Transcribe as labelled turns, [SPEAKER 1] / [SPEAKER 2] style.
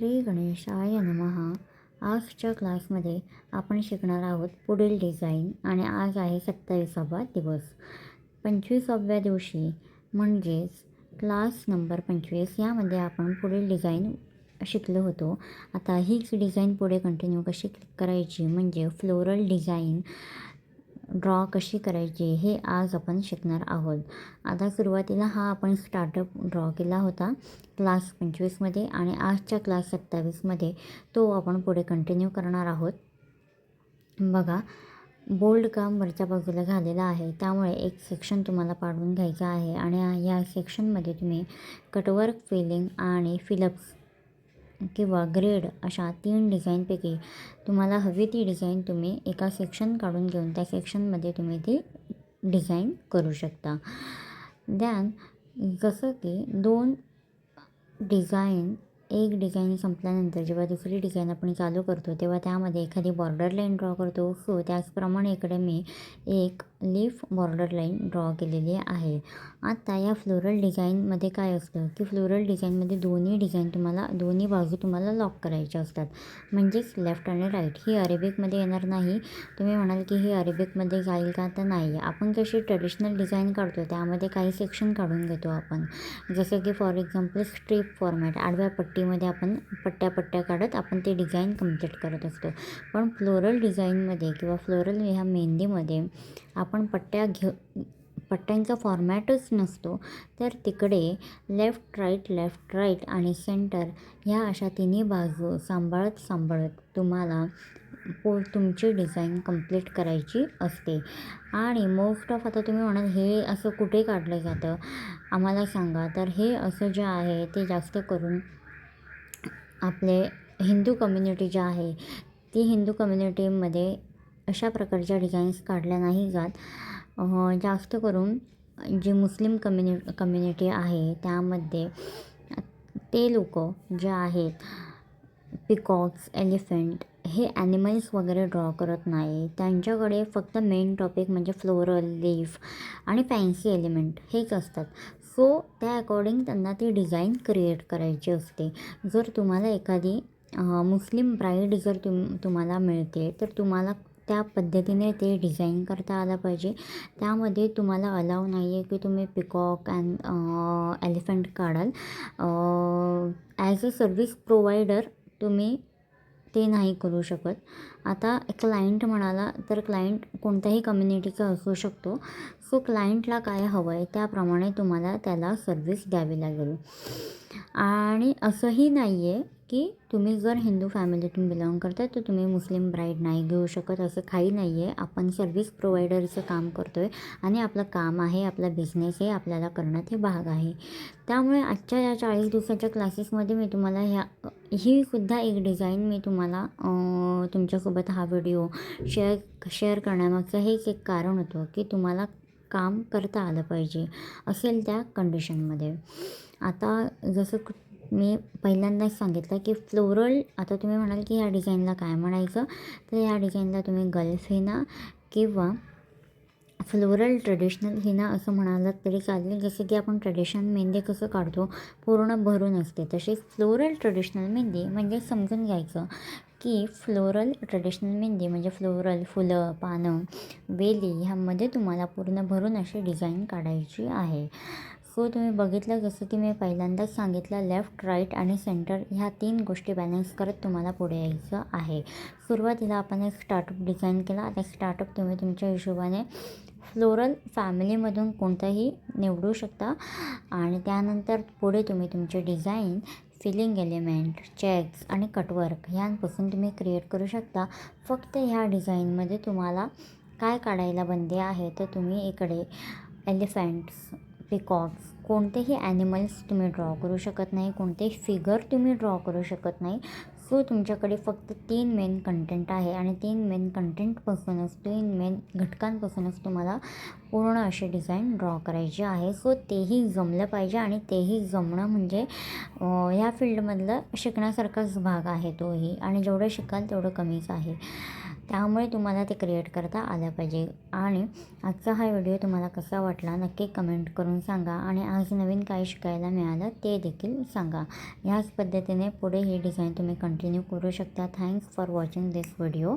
[SPEAKER 1] श्री गणेशाय नमः. आजच्या क्लासमध्ये आपण शिकणार आहोत पुढील डिझाईन आणि आज आहे 27वा दिवस. 25व्या दिवशी म्हणजेच क्लास नंबर 25 यामध्ये आपण पुढील डिझाईन शिकलो होतो. आता हीच डिझाईन पुढे कंटिन्यू कशी करायची म्हणजे फ्लोरल डिझाईन ड्रॉ कशी करायची हे आज आपण शिकणार आहोत. आता सुरुवातीला हा आपण स्टार्टअप ड्रॉ केला होता क्लास 25मध्ये आणि आजच्या क्लास 27मध्ये तो आपण पुढे कंटिन्यू करणार आहोत. बघा, बोल्ड काम वरच्या बाजूला झालेलं आहे, त्यामुळे एक सेक्शन तुम्हाला पाडून घ्यायचा आहे आणि या सेक्शनमध्ये तुम्ही कटवर्क, फिलिंग आणि फिलअप्स किंवा ग्रेड अशा 3 डिझाईनपैकी तुम्हाला हवी ती डिझाईन तुम्ही एका सेक्शन काढून घेऊन त्या सेक्शनमध्ये तुम्ही ती डिझाईन करू शकता. दॅन जसं की 2 डिझाईन एक डिझाईन संपल्यानंतर जेव्हा दुसरी डिझाईन आपण चालू करतो तेव्हा त्यामध्ये एखादी बॉर्डर लाईन ड्रॉ करतो. सो त्याचप्रमाणे इकडे मी एक लीफ बॉर्डर लाईन ड्रॉ केलेली आहे. आता या फ्लोरल डिझाईनमध्ये काय असतं की फ्लोरल डिझाईनमध्ये दोन्ही बाजू तुम्हाला लॉक करायच्या असतात, म्हणजेच लेफ्ट आणि राईट. ही अरेबिकमध्ये येणार नाही. तुम्ही म्हणाल की ही अरेबिकमध्ये जाईल का, तर नाही. आपण कशी ट्रेडिशनल डिझाईन काढतो त्यामध्ये काही सेक्शन काढून घेतो आपण, जसं की फॉर एक्झाम्पल स्ट्रीप फॉर्मॅट, आडव्या पट्टीमध्ये आपण पट्ट्या काढत आपण ते डिझाईन कंप्लीट करत असतो. पण फ्लोरल डिझाईनमध्ये किंवा फ्लोरल ह्या मेहंदीमध्ये आपण पट्ट्यांचा फॉर्मॅटच नसतो, तर तिकडे लेफ्ट राईट आणि सेंटर ह्या अशा तिन्ही बाजू सांभाळत तुम्हाला तुमची डिझाईन कंप्लीट करायची असते. आणि मोस्ट ऑफ आता तुम्ही म्हणाल हे असं कुठे काढलं जातं आम्हाला सांगा, तर हे असं जे आहे ते जास्त करून आपले हिंदू कम्युनिटी जे आहे ती हिंदू कम्युनिटीमध्ये अशा प्रकारच्या डिझाईन्स काढल्या नाही जात. जास्त करून जी मुस्लिम कम्युनिटी आहे त्यामध्ये ते लोक जे आहेत पिकॉक्स, एलिफंट हे ॲनिमल्स वगैरे ड्रॉ करत नाही. त्यांच्याकडे फक्त मेन टॉपिक म्हणजे फ्लोरल, लीफ आणि फॅन्सी एलिमेंट हेच असतात. सो त्या अकॉर्डिंग त्यांना ती डिझाईन क्रिएट करायची असते. जर तुम्हाला एखादी मुस्लिम ब्राईड जर तुम्हाला मिळते तर तुम्हाला त्या पद्धतीने ते डिझाईन करता आलं पाहिजे. त्यामध्ये तुम्हाला अलाव नाही आहे की तुम्ही पिकॉक अँड एलिफंट काढाल. ॲज अ सर्विस प्रोव्हायडर तुम्ही ते नाही करू शकत. आता क्लायंट म्हणाला तर क्लायंट कोणत्याही कम्युनिटीचा असू शकतो. सो क्लायंटला काय हवं आहे त्याप्रमाणे तुम्हाला त्याला सर्विस द्यावी लागेल. आणि असंही नाही आहे की तुम्ही जर हिंदू फॅमिलीतून बिलॉंग करता तर तुम्ही मुस्लिम ब्राईड नाही घेऊ शकत, असं काही नाही आहे. आपण सर्व्हिस प्रोव्हायडरचं काम करतो आहे आणि आपलं काम आहे, आपला बिझनेस आहे, आपल्याला करणं हे भाग आहे. त्यामुळे आजच्या या 40 दिवसाच्या क्लासेसमध्ये मी तुम्हाला ही सुद्धा एक डिझाईन मी तुम्हाला तुमच्यासोबत हा व्हिडिओ शेअर करण्यामागचं हेच एक कारण होतं की तुम्हाला काम करता आलं पाहिजे असेल त्या कंडिशनमध्ये. आता जसं मी पहिल्यांदाच सांगितलं की फ्लोरल, आता तुम्ही म्हणाल की ह्या डिझाईनला काय म्हणायचं, तर ह्या डिझाईनला तुम्ही गल्फ हिना किंवा फ्लोरल ट्रेडिशनल हिना असं म्हणालात तरी चालेल. जसं की आपण ट्रेडिशनल मेहंदी कसं काढतो पूर्ण भरून असते, तसेच फ्लोरल ट्रेडिशनल मेहंदी म्हणजे समजून घ्यायचं की फ्लोरल ट्रेडिशनल मेहंदी म्हणजे फ्लोरल फुलं, पानं, वेली ह्यामध्ये तुम्हाला पूर्ण भरून अशी डिझाईन काढायची आहे. सो तुम्ही बघितलं जसं की मी पहिल्यांदाच सांगितलं, लेफ्ट, राईट आणि सेंटर ह्या 3 गोष्टी बॅलन्स करत तुम्हाला पुढे यायचं आहे. सुरुवातीला आपण एक स्टार्टअप डिझाईन केला. आता स्टार्टअप तुम्ही तुमच्या हिशोबाने फ्लोरल फॅमिलीमधून कोणताही निवडू शकता आणि त्यानंतर पुढे तुम्ही तुमचे डिझाईन फिलिंग एलिमेंट, चेक्स आणि कटवर्क ह्यांपासून तुम्ही क्रिएट करू शकता. फक्त ह्या डिझाईनमध्ये तुम्हाला काय काढायला बंदी आहे, तर तुम्ही इकडे एलिफंट्स, पिकॉक्स कोणतेही ॲनिमल्स तुम्ही ड्रॉ करू शकत नाही, कोणतेही फिगर तुम्ही ड्रॉ करू शकत नाही. सो तुमच्याकडे फक्त 3 मेन कंटेंट आहे आणि 3 मेन कंटेंटपासूनच 3 मेन घटकांपासूनच तुम्हाला पूर्ण अशी डिझाईन ड्रॉ करायची आहे. सो तेही जमलं पाहिजे आणि तेही जमणं म्हणजे ह्या फील्डमधलं शिकण्यासारखाच भाग आहे तोही, आणि जेवढं शिकाल तेवढं कमीच आहे. त्यामुळे तुम्हाला ते क्रिएट करता आलं पाहिजे. आणि आजचा हा व्हिडिओ तुम्हाला कसा वाटला नक्की कमेंट करून सांगा आणि आज नवीन काय शिकायला मिळालं ते देखील सांगा. ह्याच पद्धतीने पुढे ही डिझाईन तुम्ही कंटिन्यू करू शकता. Thanks for watching this video.